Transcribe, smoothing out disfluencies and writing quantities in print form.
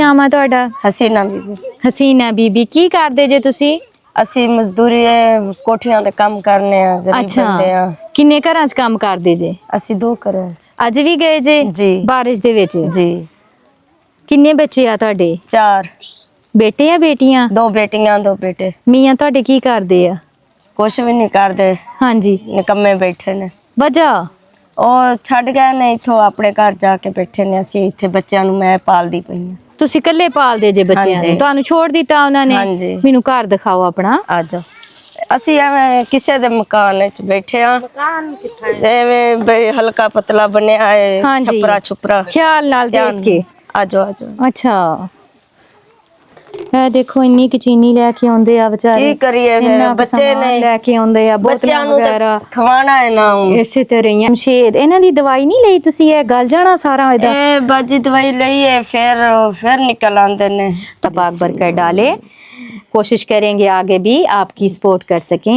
ਨਾਮ ਆ ਤੁਹਾਡਾ? ਹਸੀਨਾ ਬੀਬੀ। ਹਸੀਨਾ ਬੀਬੀ, ਕੀ ਕਰਦੇ ਜੇ ਤੁਸੀਂ? ਅਸੀਂ ਮਜ਼ਦੂਰੀ ਕੋਠੀਆਂ ਤੇ ਕੰਮ ਕਰਨੇ ਆ, ਗਰੀਬ ਬੰਦੇ ਆ। ਕਿੰਨੇ ਘਰਾਂ 'ਚ ਕੰਮ ਕਰਦੇ ਜੇ? ਅਸੀਂ 2 ਘਰਾਂ 'ਚ। ਅੱਜ ਵੀ ਗਏ ਜੇ ਜੀ ਬਾਰਿਸ਼ ਦੇ ਵਿੱਚ? ਜੀ। ਕਿੰਨੇ ਬੱਚੇ ਆ ਤੁਹਾਡੇ? 4। ਬੇਟੇ ਆ ਬੇਟੀਆਂ? 2 ਬੇਟੀਆਂ 2 ਬੇਟੇ। ਮੀਆਂ ਤੁਹਾਡੇ ਕੀ ਕਰਦੇ ਆ? ਕੁਛ ਵੀ ਨਹੀਂ ਕਰਦੇ, ਹਾਂਜੀ। ਨਿਕੰਮੇ ਬੈਠੇ ਨੇ। ਵਜ੍ਹਾ? ਉਹ ਛੱਡ ਗਏ ਨੇ ਇੱਥੋਂ, ਆਪਣੇ ਘਰ ਜਾ ਕੇ ਬੈਠੇ ਨੇ। ਅਸੀਂ ਇੱਥੇ ਬੱਚਿਆਂ ਨੂੰ ਮੈਂ ਪਾਲਦੀ ਪਈ ਹਾਂ। ਤੁਸੀਂ ਇਕੱਲੇ ਪਾਲਦੇ ਜੇ ਬੱਚਿਆਂ ਨੂੰ? ਹਾਂਜੀ। ਤੁਹਾਨੂੰ ਛੋੜ ਦਿੱਤਾ ਉਹਨਾਂ ਨੇ? ਹਾਂਜੀ। ਮੈਨੂੰ ਘਰ ਦਿਖਾਓ ਆਪਣਾ। ਆ ਜਾਓ। ਅਸੀਂ ਐਵੇਂ ਕਿਸੇ ਦੇ ਮਕਾਨ ਵਿੱਚ ਬੈਠੇ ਆ, ਐਵੇਂ ਬਈ ਹਲਕਾ ਪਤਲਾ ਬਣਿਆ ਹੈ, ਹਾਂਜੀ। ਛਪਰਾ ਖਿਆਲ ਨਾਲ ਦੇਖ ਕੇ। ਆ ਜਾਓ ਆ ਜਾਓ। ਅੱਛਾ, ਇਹ ਦੇਖੋ ਇੰਨੀ ਕੁ ਚੀਨੀ ਲੈ ਕੇ ਆਉਂਦੇ ਆ ਵਿਚਾਰੇ। ਕੀ ਕਰੀਏ ਫਿਰ, ਇੰਨਾ ਕੁ ਬੱਚੇ ਸਮਾਨ ਨੇ ਲੈ ਕੇ ਆਉਂਦੇ ਆ, ਬੱਚਿਆਂ ਬੋਤਲਾਂ ਨੂੰ ਵਗੈਰਾ। ਤਾਂ ਖਵਾਣਾ ਹੈ ਨਾ। ਇਸੇ ਤਰ੍ਹਾਂ ਹੀ ਸ਼ਮਸ਼ੇਦ, ਇਹਨਾਂ ਦੀ ਦਵਾਈ ਨਹੀਂ ਲਈ ਤੁਸੀਂ? ਇਹ ਗਲ ਜਾਣਾ ਸਾਰਾ ਇਹਦਾ। ਇਹ ਬਾਜੀ ਦਵਾਈ ਲਈਏ फिर निकल आते ने। पाक बरकत डाले। कोशिश करेंगे आगे भी आपकी सपोर्ट कर सकें।